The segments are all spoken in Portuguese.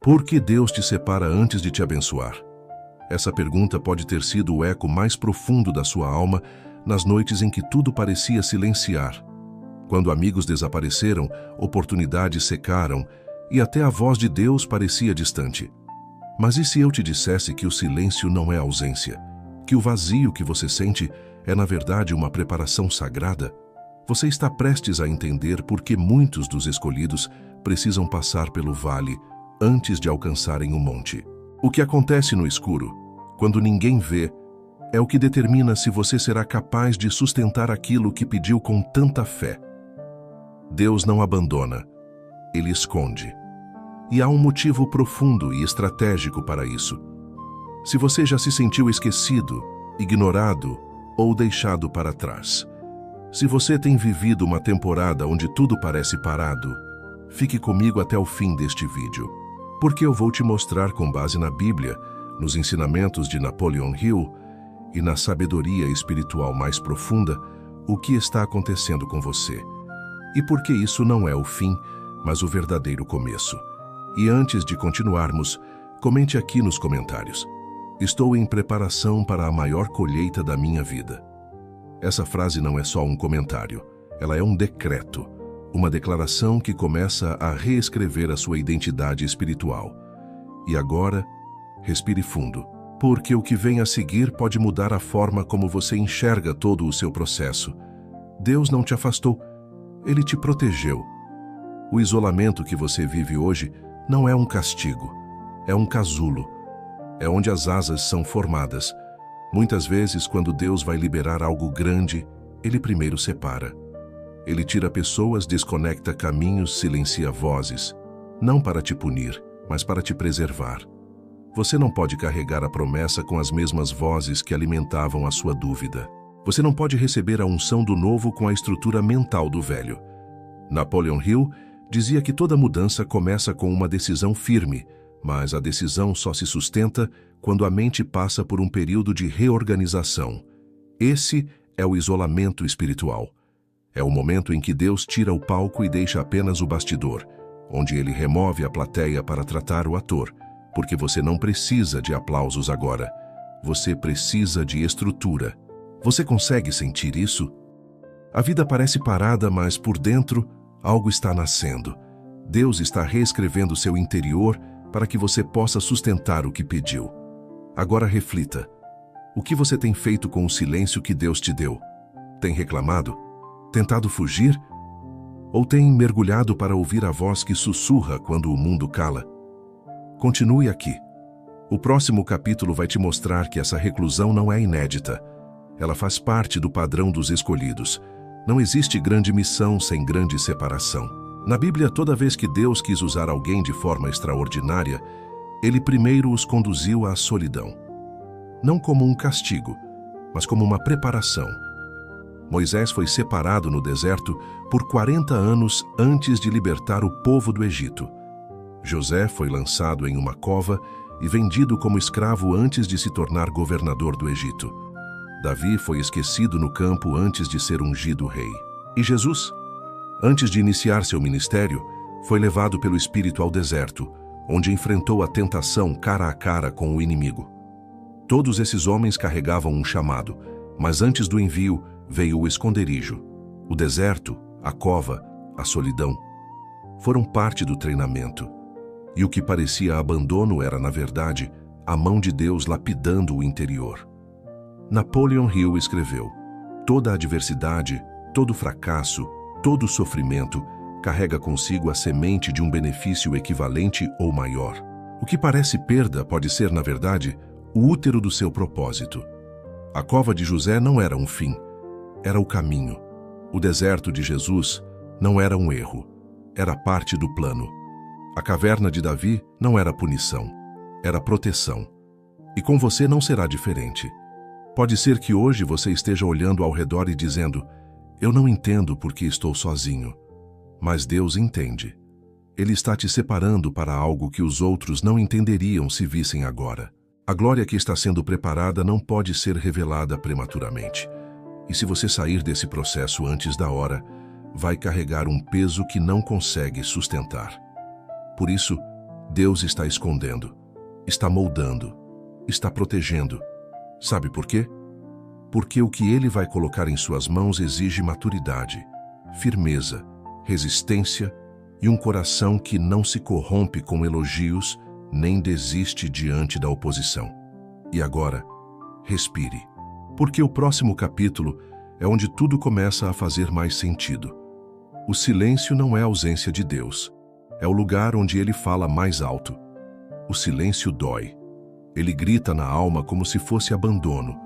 Por que Deus te separa antes de te abençoar? Essa pergunta pode ter sido o eco mais profundo da sua alma nas noites em que tudo parecia silenciar. Quando amigos desapareceram, oportunidades secaram e até a voz de Deus parecia distante. Mas e se eu te dissesse que o silêncio não é ausência? Que o vazio que você sente é, na verdade, uma preparação sagrada? Você está prestes a entender por que muitos dos escolhidos precisam passar pelo vale antes de alcançarem o monte. O que acontece no escuro, quando ninguém vê, é o que determina se você será capaz de sustentar aquilo que pediu com tanta fé. Deus não abandona, Ele esconde. E há um motivo profundo e estratégico para isso. Se você já se sentiu esquecido, ignorado ou deixado para trás, se você tem vivido uma temporada onde tudo parece parado, fique comigo até o fim deste vídeo, porque eu vou te mostrar com base na Bíblia, nos ensinamentos de Napoleon Hill e na sabedoria espiritual mais profunda, o que está acontecendo com você. E por que isso não é o fim, mas o verdadeiro começo. E antes de continuarmos, comente aqui nos comentários: estou em preparação para a maior colheita da minha vida. Essa frase não é só um comentário, ela é um decreto, uma declaração que começa a reescrever a sua identidade espiritual. E agora, respire fundo, porque o que vem a seguir pode mudar a forma como você enxerga todo o seu processo. Deus não te afastou, Ele te protegeu. O isolamento que você vive hoje não é um castigo, é um casulo. É onde as asas são formadas. Muitas vezes, quando Deus vai liberar algo grande, Ele primeiro separa. Ele tira pessoas, desconecta caminhos, silencia vozes, não para te punir, mas para te preservar. Você não pode carregar a promessa com as mesmas vozes que alimentavam a sua dúvida. Você não pode receber a unção do novo com a estrutura mental do velho. Napoleon Hill dizia que toda mudança começa com uma decisão firme, mas a decisão só se sustenta quando a mente passa por um período de reorganização. Esse é o isolamento espiritual. É o momento em que Deus tira o palco e deixa apenas o bastidor, onde Ele remove a plateia para tratar o ator, porque você não precisa de aplausos agora. Você precisa de estrutura. Você consegue sentir isso? A vida parece parada, mas por dentro, algo está nascendo. Deus está reescrevendo seu interior para que você possa sustentar o que pediu. Agora reflita. O que você tem feito com o silêncio que Deus te deu? Tem reclamado? Tentado fugir? Ou tem mergulhado para ouvir a voz que sussurra quando o mundo cala? Continue aqui. O próximo capítulo vai te mostrar que essa reclusão não é inédita. Ela faz parte do padrão dos escolhidos. Não existe grande missão sem grande separação. Na Bíblia, toda vez que Deus quis usar alguém de forma extraordinária, Ele primeiro os conduziu à solidão. Não como um castigo, mas como uma preparação. Moisés foi separado no deserto por 40 anos antes de libertar o povo do Egito. José foi lançado em uma cova e vendido como escravo antes de se tornar governador do Egito. Davi foi esquecido no campo antes de ser ungido rei. E Jesus, antes de iniciar seu ministério, foi levado pelo Espírito ao deserto, onde enfrentou a tentação cara a cara com o inimigo. Todos esses homens carregavam um chamado, mas antes do envio veio o esconderijo, o deserto, a cova, a solidão. Foram parte do treinamento. E o que parecia abandono era, na verdade, a mão de Deus lapidando o interior. Napoleon Hill escreveu: toda adversidade, todo fracasso, todo sofrimento carrega consigo a semente de um benefício equivalente ou maior. O que parece perda pode ser, na verdade, o útero do seu propósito. A cova de José não era um fim, era o caminho. O deserto de Jesus não era um erro, era parte do plano. A caverna de Davi não era punição, era proteção. E com você não será diferente. Pode ser que hoje você esteja olhando ao redor e dizendo: eu não entendo porque estou sozinho. Mas Deus entende. Ele está te separando para algo que os outros não entenderiam se vissem agora. A glória que está sendo preparada não pode ser revelada prematuramente. E se você sair desse processo antes da hora, vai carregar um peso que não consegue sustentar. Por isso, Deus está escondendo, está moldando, está protegendo. Sabe por quê? Porque o que Ele vai colocar em suas mãos exige maturidade, firmeza, resistência e um coração que não se corrompe com elogios nem desiste diante da oposição. E agora, respire, porque o próximo capítulo é onde tudo começa a fazer mais sentido. O silêncio não é a ausência de Deus, é o lugar onde Ele fala mais alto. O silêncio dói. Ele grita na alma como se fosse abandono,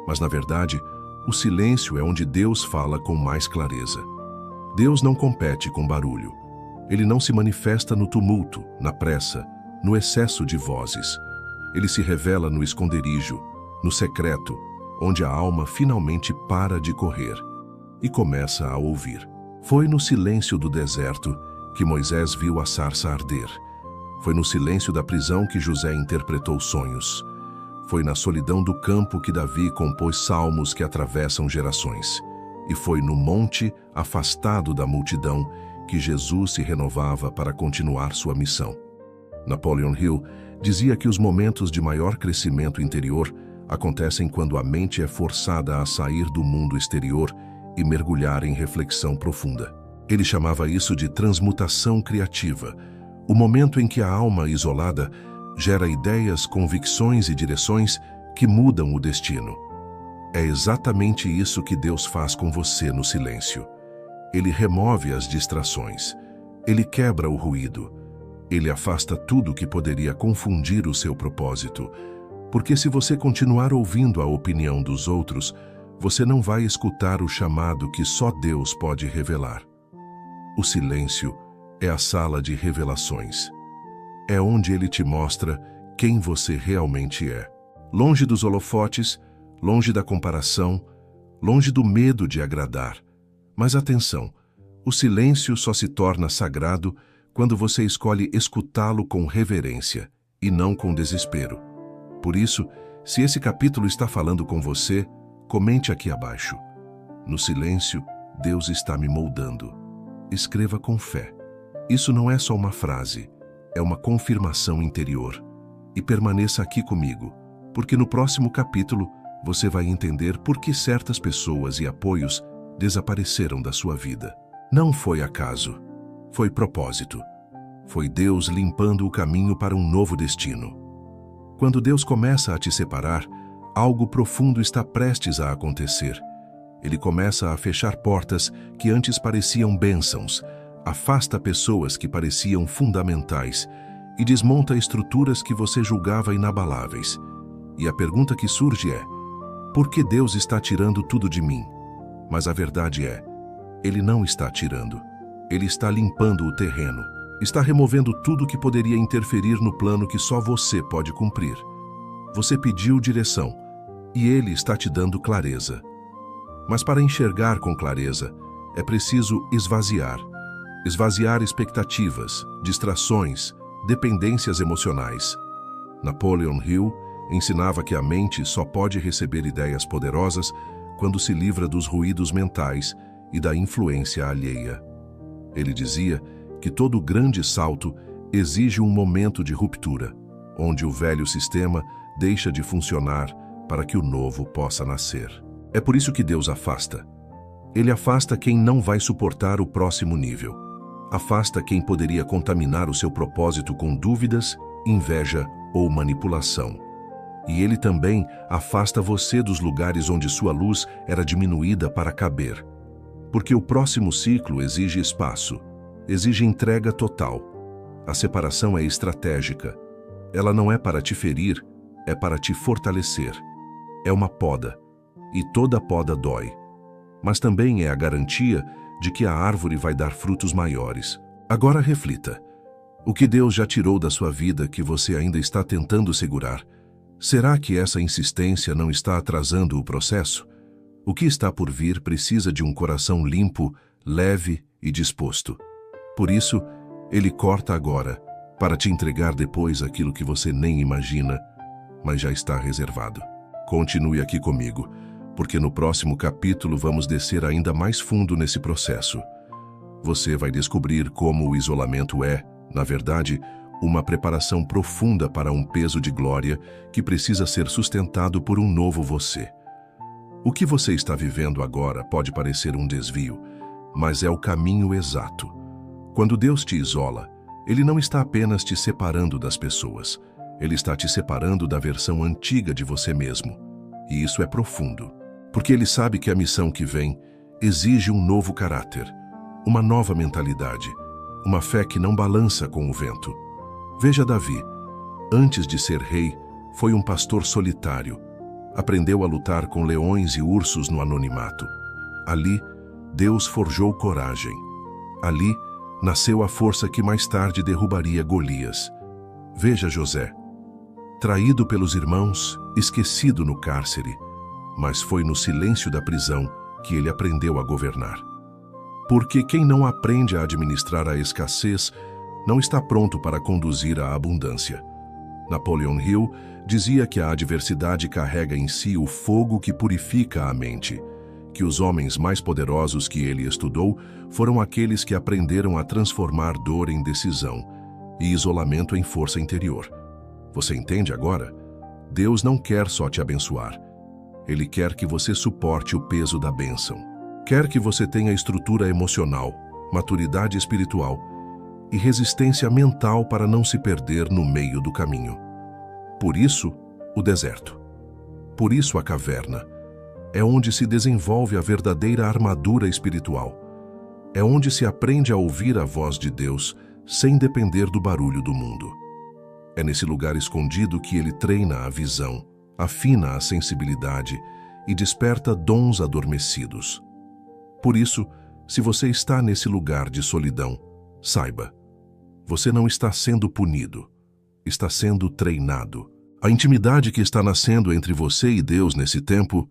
mas na verdade, o silêncio é onde Deus fala com mais clareza. Deus não compete com barulho. Ele não se manifesta no tumulto, na pressa, no excesso de vozes. Ele se revela no esconderijo, no secreto, onde a alma finalmente para de correr e começa a ouvir. Foi no silêncio do deserto que Moisés viu a sarça arder. Foi no silêncio da prisão que José interpretou sonhos. Foi na solidão do campo que Davi compôs salmos que atravessam gerações. E foi no monte, afastado da multidão, que Jesus se renovava para continuar sua missão. Napoleon Hill dizia que os momentos de maior crescimento interior acontecem quando a mente é forçada a sair do mundo exterior e mergulhar em reflexão profunda. Ele chamava isso de transmutação criativa, o momento em que a alma isolada gera ideias, convicções e direções que mudam o destino. É exatamente isso que Deus faz com você no silêncio. Ele remove as distrações, Ele quebra o ruído, Ele afasta tudo que poderia confundir o seu propósito, porque se você continuar ouvindo a opinião dos outros, você não vai escutar o chamado que só Deus pode revelar. O silêncio é a sala de revelações. É onde Ele te mostra quem você realmente é. Longe dos holofotes, longe da comparação, longe do medo de agradar. Mas atenção, o silêncio só se torna sagrado quando você escolhe escutá-lo com reverência e não com desespero. Por isso, se esse capítulo está falando com você, comente aqui abaixo. No silêncio, Deus está me moldando. Escreva com fé. Isso não é só uma frase, é uma confirmação interior. E permaneça aqui comigo, porque no próximo capítulo você vai entender por que certas pessoas e apoios desapareceram da sua vida. Não foi acaso, foi propósito. Foi Deus limpando o caminho para um novo destino. Quando Deus começa a te separar, algo profundo está prestes a acontecer. Ele começa a fechar portas que antes pareciam bênçãos, afasta pessoas que pareciam fundamentais e desmonta estruturas que você julgava inabaláveis. E a pergunta que surge é: por que Deus está tirando tudo de mim? Mas a verdade é, Ele não está tirando. Ele está limpando o terreno. Está removendo tudo que poderia interferir no plano que só você pode cumprir. Você pediu direção e Ele está te dando clareza. Mas para enxergar com clareza, é preciso esvaziar. Esvaziar expectativas, distrações, dependências emocionais. Napoleon Hill ensinava que a mente só pode receber ideias poderosas quando se livra dos ruídos mentais e da influência alheia. Ele dizia que todo grande salto exige um momento de ruptura, onde o velho sistema deixa de funcionar para que o novo possa nascer. É por isso que Deus afasta. Ele afasta quem não vai suportar o próximo nível. Afasta quem poderia contaminar o seu propósito com dúvidas, inveja ou manipulação. E Ele também afasta você dos lugares onde sua luz era diminuída para caber. Porque o próximo ciclo exige espaço, exige entrega total. A separação é estratégica. Ela não é para te ferir, é para te fortalecer. É uma poda, e toda poda dói. Mas também é a garantia de que a árvore vai dar frutos maiores. Agora reflita. O que Deus já tirou da sua vida que você ainda está tentando segurar? Será que essa insistência não está atrasando o processo? O que está por vir precisa de um coração limpo, leve e disposto. Por isso, Ele corta agora, para te entregar depois aquilo que você nem imagina, mas já está reservado. Continue aqui comigo, porque no próximo capítulo vamos descer ainda mais fundo nesse processo. Você vai descobrir como o isolamento é, na verdade, uma preparação profunda para um peso de glória que precisa ser sustentado por um novo você. O que você está vivendo agora pode parecer um desvio, mas é o caminho exato. Quando Deus te isola, Ele não está apenas te separando das pessoas, Ele está te separando da versão antiga de você mesmo. E isso é profundo, porque Ele sabe que a missão que vem exige um novo caráter, uma nova mentalidade, uma fé que não balança com o vento. Veja Davi, antes de ser rei, foi um pastor solitário. Aprendeu a lutar com leões e ursos no anonimato. Ali, Deus forjou coragem. Ali, nasceu a força que mais tarde derrubaria Golias. Veja José, traído pelos irmãos, esquecido no cárcere, mas foi no silêncio da prisão que ele aprendeu a governar. Porque quem não aprende a administrar a escassez não está pronto para conduzir a abundância. Napoleon Hill dizia que a adversidade carrega em si o fogo que purifica a mente, que os homens mais poderosos que ele estudou foram aqueles que aprenderam a transformar dor em decisão e isolamento em força interior. Você entende agora? Deus não quer só te abençoar. Ele quer que você suporte o peso da bênção. Quer que você tenha estrutura emocional, maturidade espiritual e resistência mental para não se perder no meio do caminho. Por isso, o deserto. Por isso, a caverna. É onde se desenvolve a verdadeira armadura espiritual. É onde se aprende a ouvir a voz de Deus sem depender do barulho do mundo. É nesse lugar escondido que ele treina a visão, afina a sensibilidade e desperta dons adormecidos. Por isso, se você está nesse lugar de solidão, saiba, você não está sendo punido, está sendo treinado. A intimidade que está nascendo entre você e Deus nesse tempo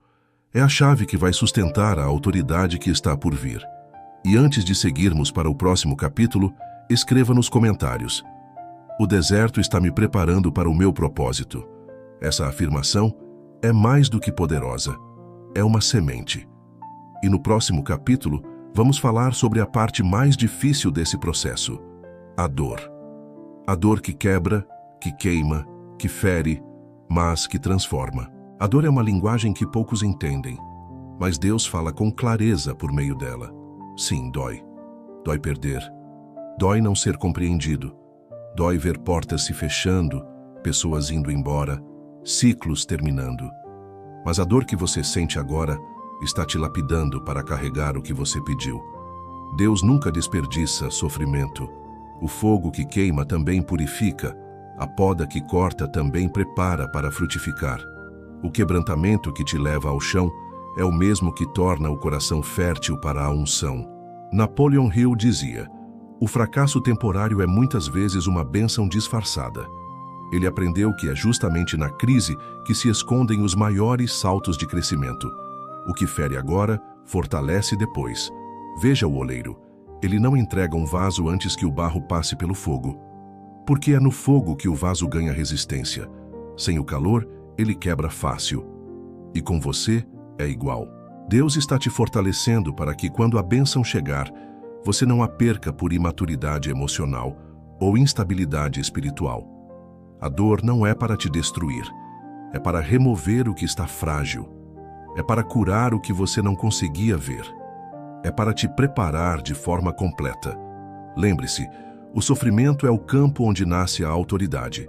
é a chave que vai sustentar a autoridade que está por vir. E antes de seguirmos para o próximo capítulo, escreva nos comentários: o deserto está me preparando para o meu propósito. Essa afirmação é mais do que poderosa, é uma semente. E no próximo capítulo, vamos falar sobre a parte mais difícil desse processo: a dor. A dor que quebra, que queima, que fere, mas que transforma. A dor é uma linguagem que poucos entendem, mas Deus fala com clareza por meio dela. Sim, dói. Dói perder. Dói não ser compreendido. Dói ver portas se fechando, pessoas indo embora, ciclos terminando. Mas a dor que você sente agora está te lapidando para carregar o que você pediu. Deus nunca desperdiça sofrimento. O fogo que queima também purifica. A poda que corta também prepara para frutificar. O quebrantamento que te leva ao chão é o mesmo que torna o coração fértil para a unção. Napoleon Hill dizia: o fracasso temporário é muitas vezes uma bênção disfarçada. Ele aprendeu que é justamente na crise que se escondem os maiores saltos de crescimento. O que fere agora, fortalece depois. Veja o oleiro. Ele não entrega um vaso antes que o barro passe pelo fogo. Porque é no fogo que o vaso ganha resistência. Sem o calor, ele quebra fácil. E com você, é igual. Deus está te fortalecendo para que, quando a bênção chegar, você não a perca por imaturidade emocional ou instabilidade espiritual. A dor não é para te destruir. É para remover o que está frágil. É para curar o que você não conseguia ver. É para te preparar de forma completa. Lembre-se, o sofrimento é o campo onde nasce a autoridade.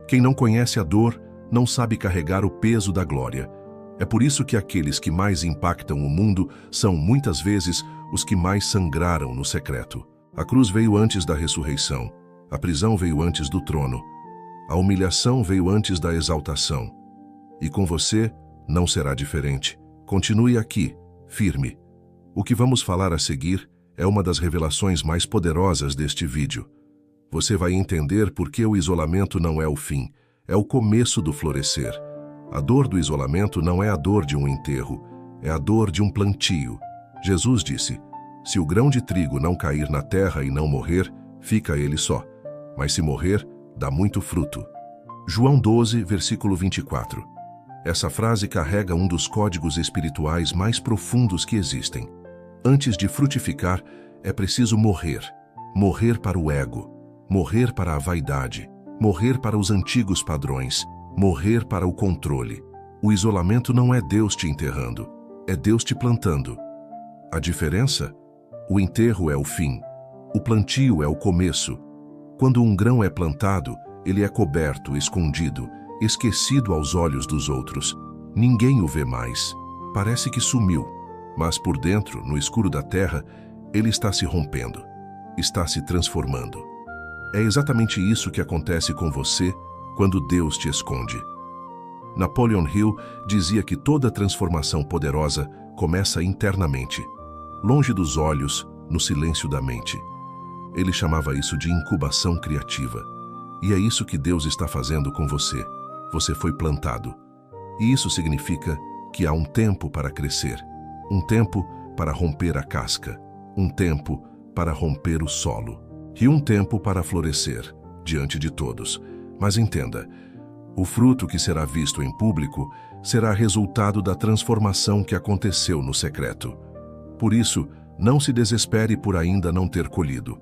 Quem não conhece a dor não sabe carregar o peso da glória. É por isso que aqueles que mais impactam o mundo são, muitas vezes, os que mais sangraram no secreto. A cruz veio antes da ressurreição. A prisão veio antes do trono. A humilhação veio antes da exaltação. E com você, não será diferente. Continue aqui, firme. O que vamos falar a seguir é uma das revelações mais poderosas deste vídeo. Você vai entender por que o isolamento não é o fim, é o começo do florescer. A dor do isolamento não é a dor de um enterro, é a dor de um plantio. Jesus disse: se o grão de trigo não cair na terra e não morrer, fica ele só. Mas se morrer, dá muito fruto. João 12, versículo 24. Essa frase carrega um dos códigos espirituais mais profundos que existem. Antes de frutificar, é preciso morrer. Morrer para o ego. morrer para a vaidade, morrer para os antigos padrões, morrer para o controle. O isolamento não é Deus te enterrando, é Deus te plantando. A diferença? O enterro é o fim, o plantio é o começo. Quando um grão é plantado, ele é coberto, escondido, esquecido aos olhos dos outros. Ninguém o vê mais. Parece que sumiu, mas por dentro, no escuro da terra, ele está se rompendo, está se transformando. É exatamente isso que acontece com você quando Deus te esconde. Napoleon Hill dizia que toda transformação poderosa começa internamente, longe dos olhos, no silêncio da mente. Ele chamava isso de incubação criativa. E é isso que Deus está fazendo com você. Você foi plantado. E isso significa que há um tempo para crescer, um tempo para romper a casca, um tempo para romper o solo e um tempo para florescer diante de todos. Mas entenda, o fruto que será visto em público será resultado da transformação que aconteceu no secreto. Por isso, não se desespere por ainda não ter colhido.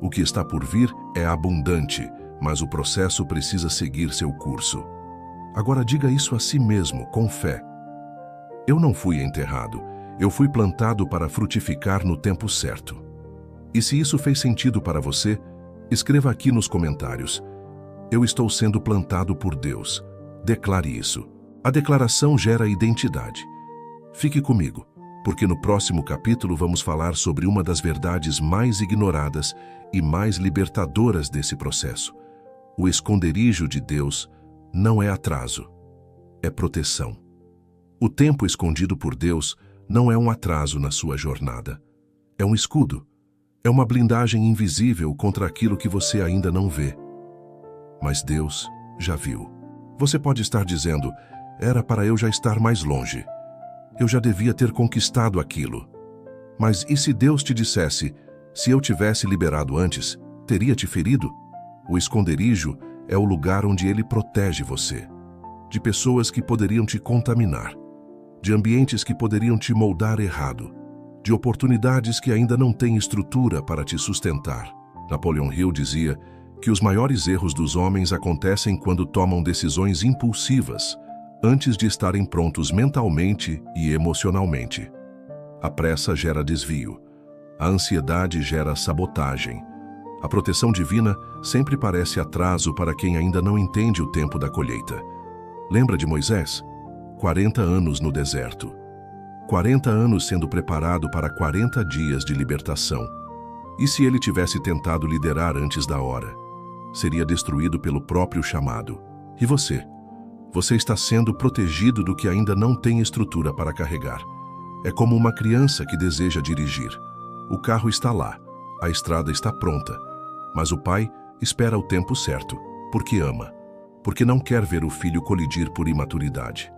O que está por vir é abundante, mas o processo precisa seguir seu curso. Agora diga isso a si mesmo, com fé. Eu não fui enterrado, eu fui plantado para frutificar no tempo certo. E se isso fez sentido para você, escreva aqui nos comentários. Eu estou sendo plantado por Deus. Declare isso. A declaração gera identidade. Fique comigo, porque no próximo capítulo vamos falar sobre uma das verdades mais ignoradas e mais libertadoras desse processo. O esconderijo de Deus não é atraso, é proteção. O tempo escondido por Deus não é um atraso na sua jornada. É um escudo. É uma blindagem invisível contra aquilo que você ainda não vê. Mas Deus já viu. Você pode estar dizendo, era para eu já estar mais longe. Eu já devia ter conquistado aquilo. Mas e se Deus te dissesse, se eu tivesse liberado antes, teria te ferido? O esconderijo é o lugar onde ele protege você, de pessoas que poderiam te contaminar, de ambientes que poderiam te moldar errado, de oportunidades que ainda não têm estrutura para te sustentar. Napoleon Hill dizia que os maiores erros dos homens acontecem quando tomam decisões impulsivas, antes de estarem prontos mentalmente e emocionalmente. A pressa gera desvio, a ansiedade gera sabotagem. A proteção divina sempre parece atraso para quem ainda não entende o tempo da colheita. Lembra de Moisés? 40 anos no deserto. 40 anos sendo preparado para 40 dias de libertação. E se ele tivesse tentado liderar antes da hora? Seria destruído pelo próprio chamado. E você? Você está sendo protegido do que ainda não tem estrutura para carregar. É como uma criança que deseja dirigir. O carro está lá, a estrada está pronta. Mas o pai espera o tempo certo, porque ama, porque não quer ver o filho colidir por imaturidade.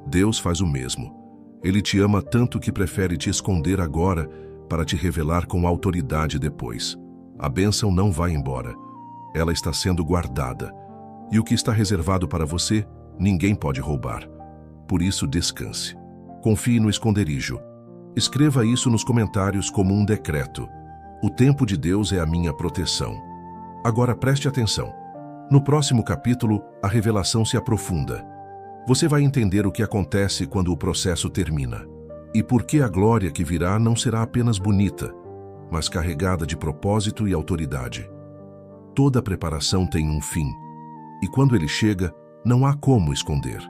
Deus faz o mesmo. Ele te ama tanto que prefere te esconder agora para te revelar com autoridade depois. A bênção não vai embora. Ela está sendo guardada. E o que está reservado para você, ninguém pode roubar. Por isso, descanse. Confie no esconderijo. Escreva isso nos comentários como um decreto. O tempo de Deus é a minha proteção. Agora preste atenção. No próximo capítulo, a revelação se aprofunda. Você vai entender o que acontece quando o processo termina. E por que a glória que virá não será apenas bonita, mas carregada de propósito e autoridade. Toda preparação tem um fim. E quando ele chega, não há como esconder.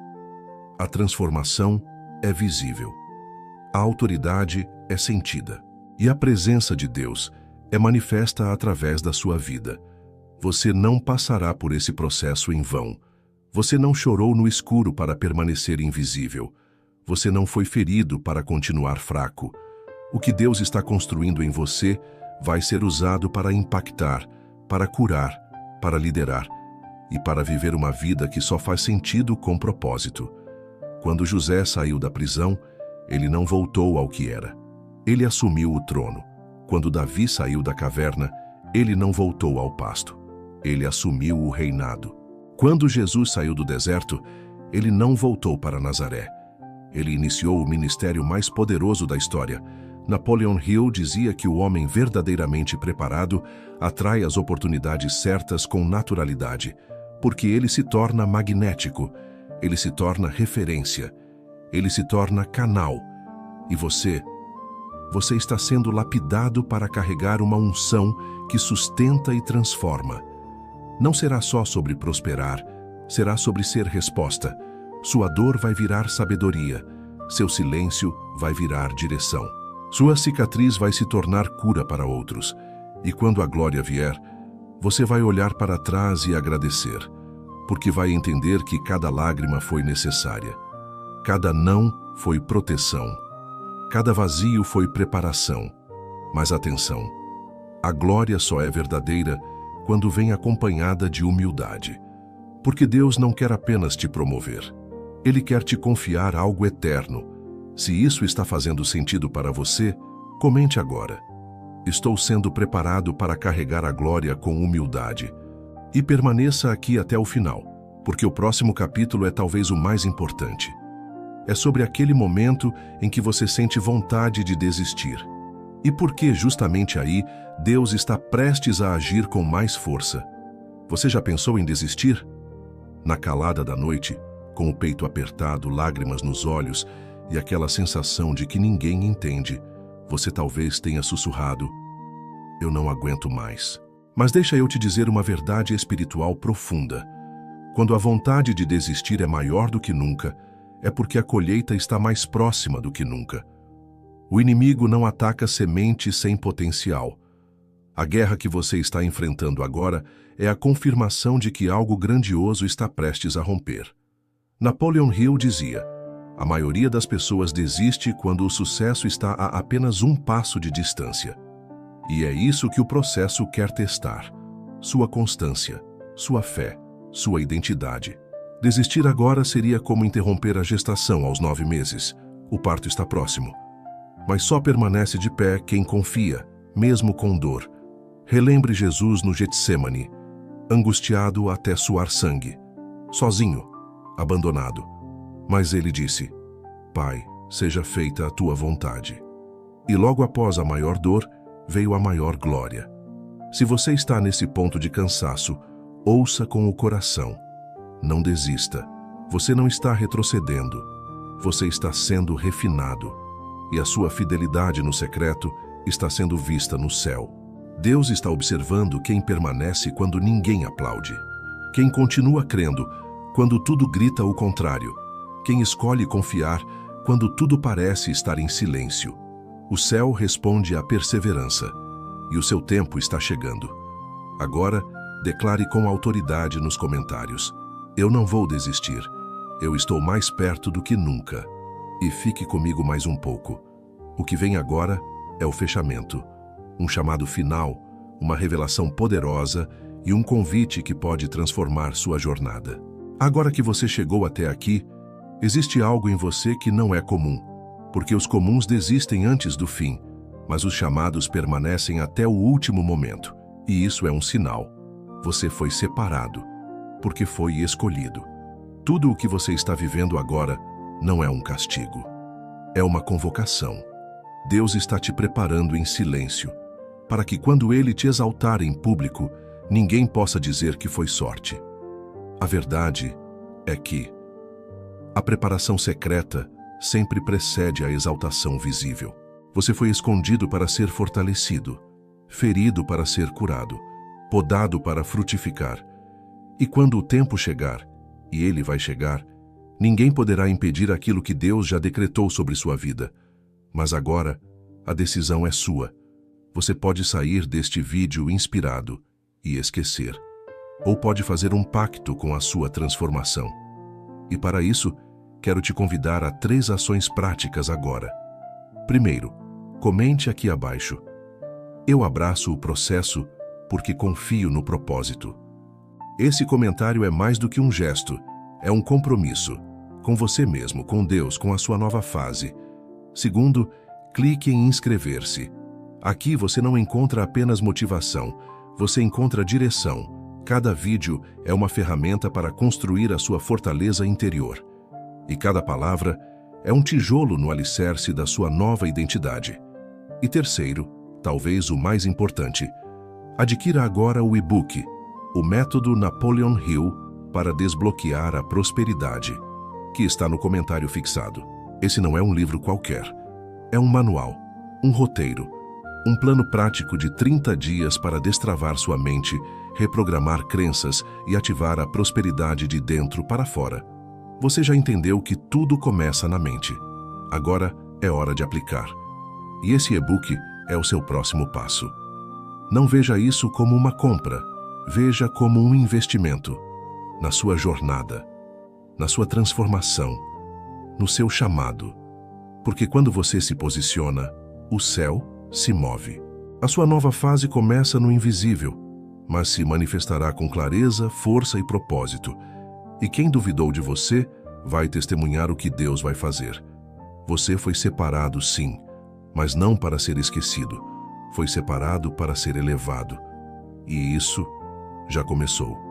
A transformação é visível. A autoridade é sentida. E a presença de Deus é manifesta através da sua vida. Você não passará por esse processo em vão. Você não chorou no escuro para permanecer invisível. Você não foi ferido para continuar fraco. O que Deus está construindo em você vai ser usado para impactar, para curar, para liderar e para viver uma vida que só faz sentido com propósito. Quando José saiu da prisão, ele não voltou ao que era. Ele assumiu o trono. Quando Davi saiu da caverna, ele não voltou ao pasto. Ele assumiu o reinado. Quando Jesus saiu do deserto, ele não voltou para Nazaré. Ele iniciou o ministério mais poderoso da história, Napoleon Hill dizia que o homem verdadeiramente preparado atrai as oportunidades certas com naturalidade, porque ele se torna magnético, ele se torna referência, ele se torna canal. E você está sendo lapidado para carregar uma unção que sustenta e transforma. Não será só sobre prosperar, será sobre ser resposta. Sua dor vai virar sabedoria, seu silêncio vai virar direção. Sua cicatriz vai se tornar cura para outros. E quando a glória vier, você vai olhar para trás e agradecer, porque vai entender que cada lágrima foi necessária. Cada não foi proteção. Cada vazio foi preparação. Mas atenção, a glória só é verdadeira quando vem acompanhada de humildade. Porque Deus não quer apenas te promover. Ele quer te confiar algo eterno. Se isso está fazendo sentido para você, comente agora. Estou sendo preparado para carregar a glória com humildade. E permaneça aqui até o final, porque o próximo capítulo é talvez o mais importante. É sobre aquele momento em que você sente vontade de desistir. E por que justamente aí Deus está prestes a agir com mais força? Você já pensou em desistir? Na calada da noite, com o peito apertado, lágrimas nos olhos e aquela sensação de que ninguém entende, você talvez tenha sussurrado: "Eu não aguento mais." Mas deixa eu te dizer uma verdade espiritual profunda. Quando a vontade de desistir é maior do que nunca, é porque a colheita está mais próxima do que nunca. O inimigo não ataca sementes sem potencial. A guerra que você está enfrentando agora é a confirmação de que algo grandioso está prestes a romper. Napoleon Hill dizia: a maioria das pessoas desiste quando o sucesso está a apenas um passo de distância. E é isso que o processo quer testar: sua constância, sua fé, sua identidade. Desistir agora seria como interromper a gestação aos 9 meses. O parto está próximo. Mas só permanece de pé quem confia, mesmo com dor. Relembre Jesus no Getsêmani, angustiado até suar sangue, sozinho, abandonado. Mas ele disse: "Pai, seja feita a tua vontade." E logo após a maior dor, veio a maior glória. Se você está nesse ponto de cansaço, ouça com o coração. Não desista. Você não está retrocedendo. Você está sendo refinado. E a sua fidelidade no secreto está sendo vista no céu. Deus está observando quem permanece quando ninguém aplaude. Quem continua crendo quando tudo grita o contrário. Quem escolhe confiar quando tudo parece estar em silêncio. O céu responde à perseverança. E o seu tempo está chegando. Agora, declare com autoridade nos comentários: "Eu não vou desistir. Eu estou mais perto do que nunca." E fique comigo mais um pouco. O que vem agora é o fechamento. Um chamado final, uma revelação poderosa e um convite que pode transformar sua jornada. Agora que você chegou até aqui, existe algo em você que não é comum, porque os comuns desistem antes do fim, mas os chamados permanecem até o último momento. E isso é um sinal. Você foi separado, porque foi escolhido. Tudo o que você está vivendo agora não é um castigo. É uma convocação. Deus está te preparando em silêncio, para que quando Ele te exaltar em público, ninguém possa dizer que foi sorte. A verdade é que a preparação secreta sempre precede a exaltação visível. Você foi escondido para ser fortalecido, ferido para ser curado, podado para frutificar. E quando o tempo chegar, e ele vai chegar, ninguém poderá impedir aquilo que Deus já decretou sobre sua vida. Mas agora, a decisão é sua. Você pode sair deste vídeo inspirado e esquecer, ou pode fazer um pacto com a sua transformação. E para isso, quero te convidar a 3 ações práticas agora. Primeiro, comente aqui abaixo: "Eu abraço o processo porque confio no propósito." Esse comentário é mais do que um gesto, é um compromisso, com você mesmo, com Deus, com a sua nova fase. Segundo, clique em inscrever-se. Aqui você não encontra apenas motivação, você encontra direção. Cada vídeo é uma ferramenta para construir a sua fortaleza interior. E cada palavra é um tijolo no alicerce da sua nova identidade. E terceiro, talvez o mais importante, adquira agora o e-book, O Método Napoleon Hill para Desbloquear a Prosperidade, que está no comentário fixado. Esse não é um livro qualquer. É um manual, um roteiro, um plano prático de 30 dias para destravar sua mente, reprogramar crenças e ativar a prosperidade de dentro para fora. Você já entendeu que tudo começa na mente. Agora é hora de aplicar. E esse e-book é o seu próximo passo. Não veja isso como uma compra. Veja como um investimento na sua jornada, na sua transformação, no seu chamado. Porque quando você se posiciona, o céu se move. A sua nova fase começa no invisível, mas se manifestará com clareza, força e propósito. E quem duvidou de você vai testemunhar o que Deus vai fazer. Você foi separado, sim, mas não para ser esquecido. Foi separado para ser elevado. E isso já começou.